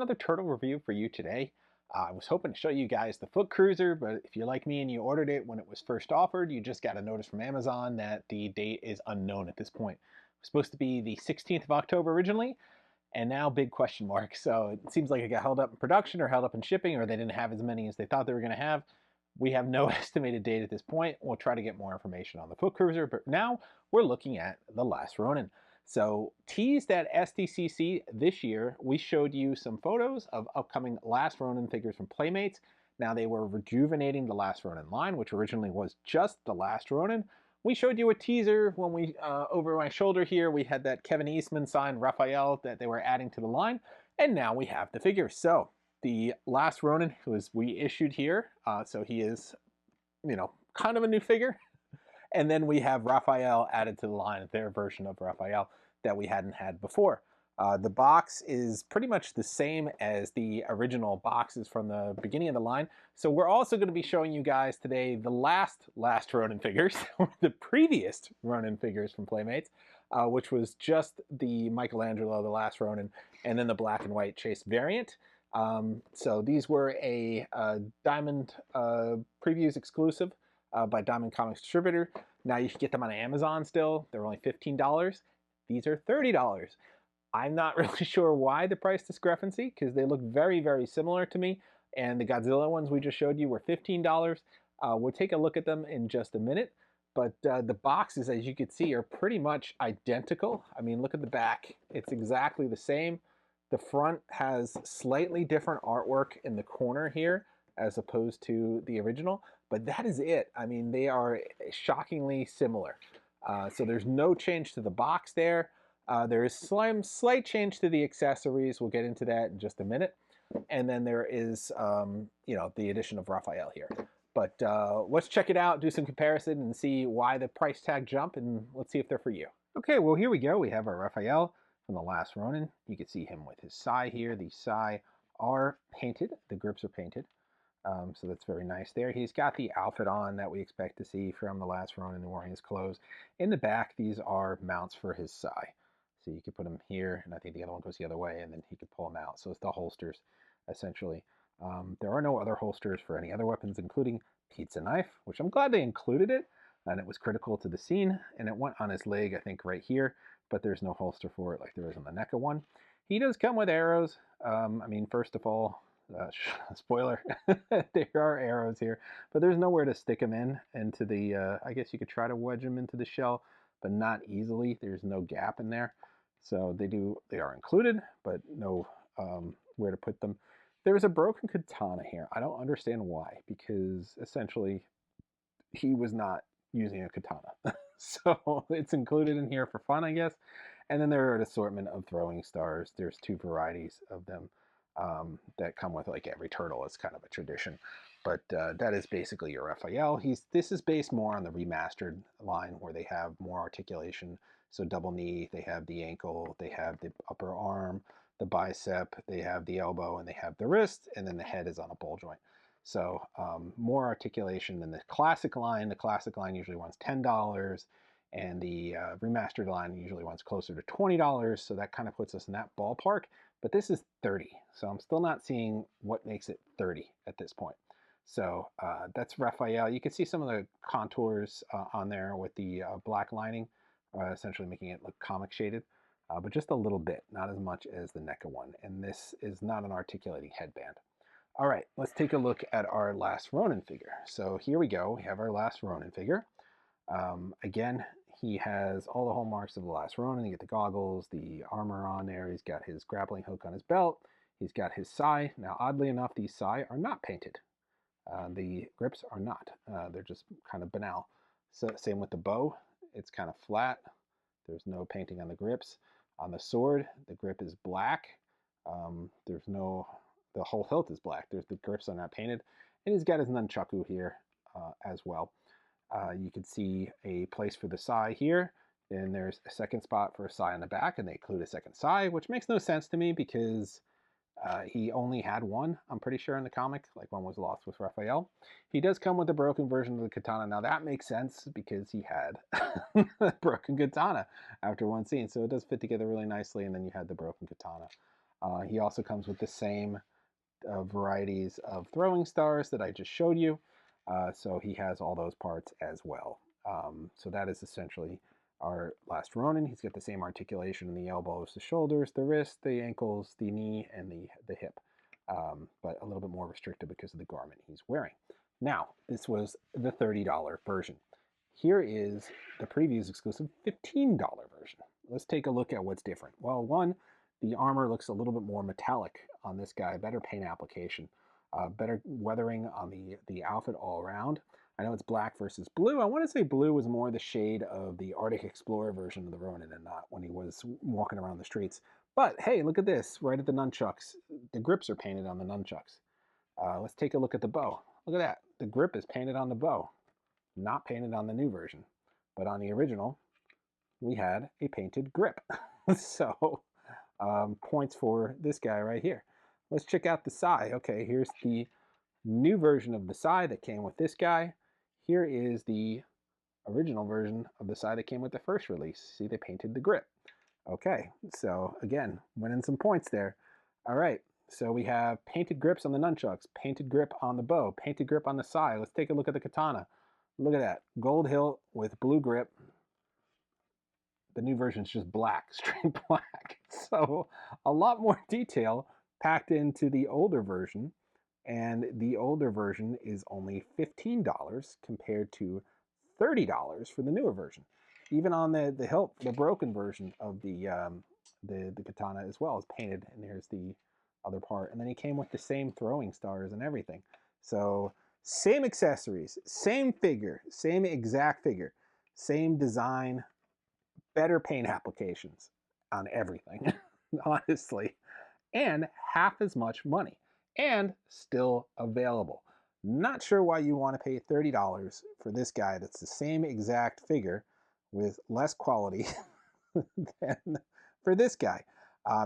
another turtle review for you today. I was hoping to show you guys the Foot Cruiser, but if you're like me and you ordered it when it was first offered, you just got a notice from Amazon that the date is unknown at this point. It was supposed to be the 16th of October originally, and now big question mark. So it seems like it got held up in production or held up in shipping, or they didn't have as many as they thought they were going to have. We have no estimated date at this point. We'll try to get more information on the Foot Cruiser, but now we're looking at the Last Ronin. So teased at SDCC this year, we showed you some photos of upcoming Last Ronin figures from Playmates. Now they were rejuvenating the Last Ronin line, which originally was just the Last Ronin. We showed you a teaser when we, over my shoulder here, we had that Kevin Eastman signed Raphael that they were adding to the line, and now we have the figures. So the Last Ronin was reissued here, so he is, kind of a new figure. And then we have Raphael added to the line, their version of Raphael that we hadn't had before. The box is pretty much the same as the original boxes from the beginning of the line. So we're also going to be showing you guys today the last Ronin figures, the previous Ronin figures from Playmates, which was just the Michelangelo, the Last Ronin, and then the black and white Chase variant. So these were a Diamond Previews exclusive by Diamond Comics Distributor. Now you can get them on Amazon still. They're only $15. These are $30. I'm not really sure why the price discrepancy, because they look very, very similar to me. And the Godzilla ones we just showed you were $15. We'll take a look at them in just a minute. But the boxes, as you can see, are pretty much identical. I mean, look at the back. It's exactly the same. The front has slightly different artwork in the corner here as opposed to the original, but that is it. I mean, they are shockingly similar. So there's no change to the box there. There is slight change to the accessories. We'll get into that in just a minute. And then there is, the addition of Raphael here. But let's check it out, do some comparison, and see why the price tag jump, and let's see if they're for you. Okay, well, here we go. We have our Raphael from the Last Ronin. You can see him with his sai here. The sai are painted. The grips are painted. So that's very nice there. He's got the outfit on that we expect to see from the Last Ronin and wearing his clothes. In the back, these are mounts for his sai. So you could put him here, and I think the other one goes the other way, and then he could pull them out. So it's the holsters, essentially. There are no other holsters for any other weapons, including pizza knife, which I'm glad they included it, and it was critical to the scene, and it went on his leg, I think, right here, but there's no holster for it like there is on the NECA one. He does come with arrows. First of all, spoiler, there are arrows here, but there's nowhere to stick them into the, I guess you could try to wedge them into the shell, but not easily. There's no gap in there. So they are included, but no where to put them. There's a broken katana here. I don't understand why, because essentially he was not using a katana. So it's included in here for fun, I guess. And then there are an assortment of throwing stars. There's two varieties of them that come with like every turtle. It's kind of a tradition. But that is basically your Raphael. This is based more on the remastered line where they have more articulation. So double knee, they have the ankle, they have the upper arm, the bicep, they have the elbow, and they have the wrist, and then the head is on a ball joint. So more articulation than the classic line. The classic line usually runs $10, and the remastered line usually runs closer to $20. So that kind of puts us in that ballpark. But this is 30, so I'm still not seeing what makes it 30 at this point. So that's Raphael. You can see some of the contours on there with the black lining, essentially making it look comic shaded, but just a little bit, not as much as the NECA one. And this is not an articulating headband. All right, let's take a look at our Last Ronin figure. So here we go. We have our Last Ronin figure. Again, he has all the hallmarks of the Last Ronin. You get the goggles, the armor on there. He's got his grappling hook on his belt. He's got his sai. Now, oddly enough, these sai are not painted. The grips are not. They're just kind of banal. So same with the bow. It's kind of flat. There's no painting on the grips. On the sword, the grip is black. The whole hilt is black. The grips are not painted. And he's got his nunchaku here as well. You can see a place for the sai here. Then there's a second spot for a sai on the back, and they include a second sai, which makes no sense to me because he only had one, I'm pretty sure, in the comic. Like, one was lost with Raphael. He does come with a broken version of the katana. Now, that makes sense because he had a broken katana after one scene. So it does fit together really nicely, and then you had the broken katana He also comes with the same varieties of throwing stars that I just showed you. So he has all those parts as well. So that is essentially our Last Ronin. He's got the same articulation in the elbows, the shoulders, the wrist, the ankles, the knee, and the hip, but a little bit more restricted because of the garment he's wearing. Now, this was the $30 version. Here is the previews exclusive $15 version. Let's take a look at what's different. Well, one, the armor looks a little bit more metallic on this guy, better paint application, better weathering on the outfit all around. I know it's black versus blue. I want to say blue was more the shade of the Arctic Explorer version of the Ronin and not when he was walking around the streets. But hey, look at this, right at the nunchucks. The grips are painted on the nunchucks. Let's take a look at the bow. Look at that. The grip is painted on the bow, not painted on the new version. But on the original, we had a painted grip. So points for this guy right here. Let's check out the sai. Okay, here's the new version of the sai that came with this guy. Here is the original version of the sai that came with the first release. See, they painted the grip. Okay, so again, winning some points there. All right, so we have painted grips on the nunchucks, painted grip on the bow, painted grip on the sai. Let's take a look at the katana. Look at that, gold hilt with blue grip. The new version is just black, straight black. So a lot more detail packed into the older version. And the older version is only $15 compared to $30 for the newer version. Even on the hilt, the broken version of the katana as well is painted, and there's the other part. And then he came with the same throwing stars and everything. So same accessories, same figure, same exact figure, same design, better paint applications on everything, honestly, and half as much money, and still available. Not sure why you want to pay $30 for this guy that's the same exact figure with less quality than for this guy.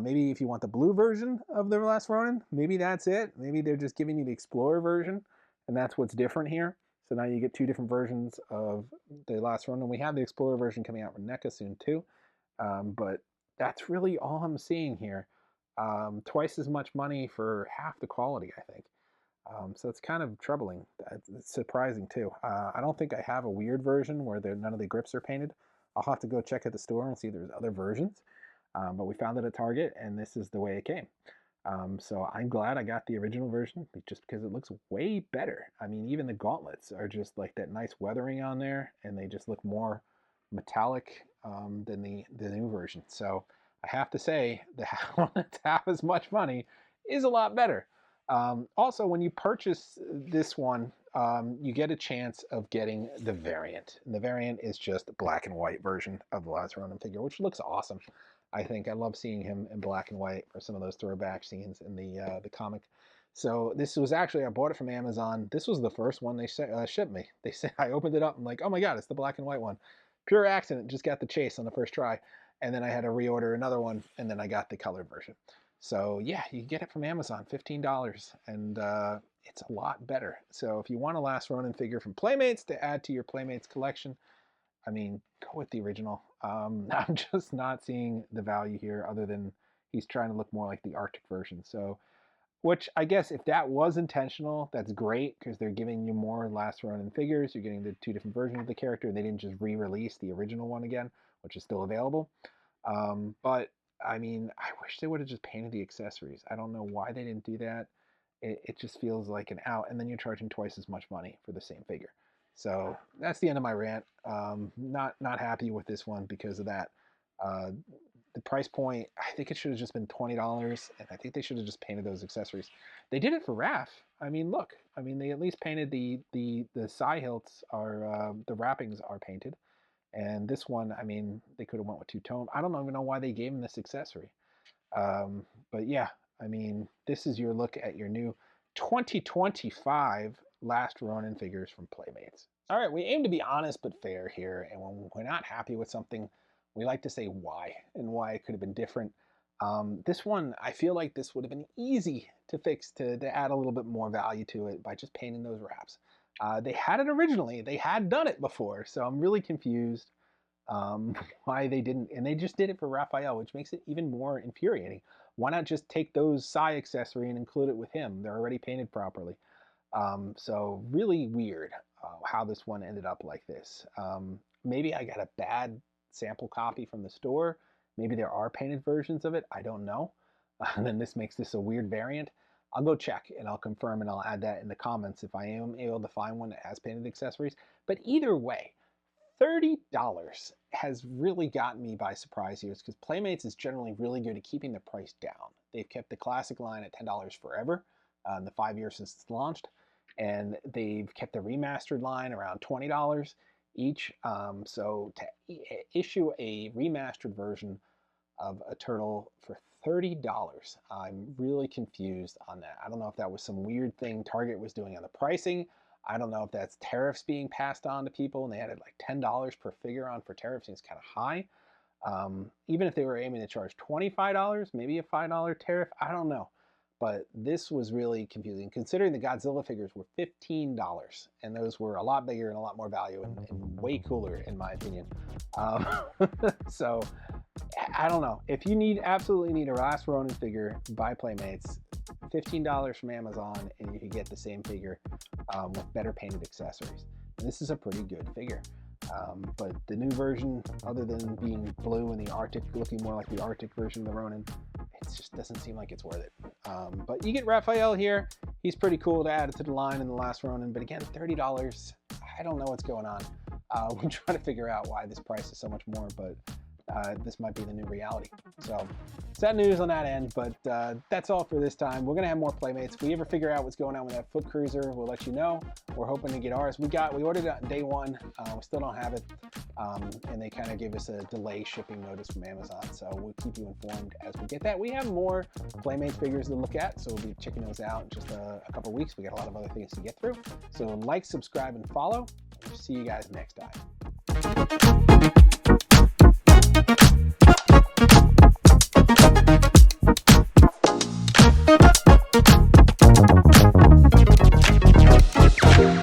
Maybe if you want the blue version of the Last Ronin, maybe that's it. Maybe they're just giving you the Explorer version, and that's what's different here. So now you get two different versions of the Last Ronin. We have the Explorer version coming out from NECA soon too, but that's really all I'm seeing here. Twice as much money for half the quality, I think. So it's kind of troubling. It's surprising too. I don't think I have a weird version where none of the grips are painted. I'll have to go check at the store and see if there's other versions. But we found it at Target, and this is the way it came. So I'm glad I got the original version just because it looks way better. I mean, even the gauntlets are just like that nice weathering on there, and they just look more metallic than the new version. So I have to say, the one that's half as much money is a lot better. Also, when you purchase this one, you get a chance of getting the variant. And the variant is just a black and white version of the Last Ronin figure, which looks awesome. I think I love seeing him in black and white for some of those throwback scenes in the comic. So this was actually, I bought it from Amazon. This was the first one they shipped me. They said, I opened it up, I'm like, oh my God, it's the black and white one. Pure accident, just got the chase on the first try. And then I had to reorder another one, and then I got the colored version. So yeah, you can get it from Amazon, $15, and it's a lot better. So if you want a Last Ronin figure from Playmates to add to your Playmates collection, I mean, go with the original. I'm just not seeing the value here other than he's trying to look more like the Arctic version. So, which I guess if that was intentional, that's great because they're giving you more Last Ronin figures. You're getting the two different versions of the character. They didn't just re-release the original one again, which is still available. But I mean, I wish they would have just painted the accessories. I don't know why they didn't do that. It just feels like an out, and then you're charging twice as much money for the same figure. So that's the end of my rant. Not happy with this one because of that. The price point, I think it should have just been $20, and I think they should have just painted those accessories. They did it for Raph. I mean, look. I mean, they at least painted the side hilts are the wrappings are painted, and this one, I mean, they could have went with two-tone. I don't even know why they gave him this accessory. But yeah, I mean, this is your look at your new 2025 Last Ronin figures from Playmates. All right, we aim to be honest but fair here, and when we're not happy with something, we like to say why and why it could have been different. This one, I feel like this would have been easy to fix to add a little bit more value to it by just painting those wraps. They had it originally, they had done it before, so I'm really confused why they didn't, and they just did it for Raphael, which makes it even more infuriating. why not just take those Psy accessory and include it with him? They're already painted properly. So really weird how this one ended up like this. Maybe I got a bad sample copy from the store. Maybe there are painted versions of it. I don't know. And then this makes this a weird variant. I'll go check and I'll confirm and I'll add that in the comments if I am able to find one that has painted accessories. But either way, $30 has really gotten me by surprise here because Playmates is generally really good at keeping the price down. They've kept the classic line at $10 forever in the 5 years since it's launched. And they've kept the remastered line around $20 each. So to issue a remastered version of a turtle for $30, I'm really confused on that. I don't know if that was some weird thing Target was doing on the pricing. I don't know if that's tariffs being passed on to people and they added like $10 per figure on for tariffs. Seems kind of high. Even if they were aiming to charge $25, maybe a $5 tariff, I don't know. But this was really confusing, considering the Godzilla figures were $15, and those were a lot bigger and a lot more value and way cooler, in my opinion. So, I don't know. If you absolutely need a Last Ronin figure, buy Playmates. $15 from Amazon, and you can get the same figure with better painted accessories. And this is a pretty good figure. But the new version, other than being blue and the Arctic, looking more like the Arctic version of the Ronin, it just doesn't seem like it's worth it. But you get Raphael here. He's pretty cool to add it to the line in the Last Ronin. But again, $30. I don't know what's going on. We're trying to figure out why this price is so much more, but this might be the new reality. So sad news on that end, but that's all for this time. We're gonna have more Playmates. If we ever figure out what's going on with that Foot Cruiser, we'll let you know. We're hoping to get ours. We ordered it on day one. We still don't have it, and they kind of gave us a delay shipping notice from Amazon. So we'll keep you informed as we get that. We have more Playmates figures to look at, so we'll be checking those out in just a couple weeks. We got a lot of other things to get through. So like, subscribe, and follow. We'll see you guys next time.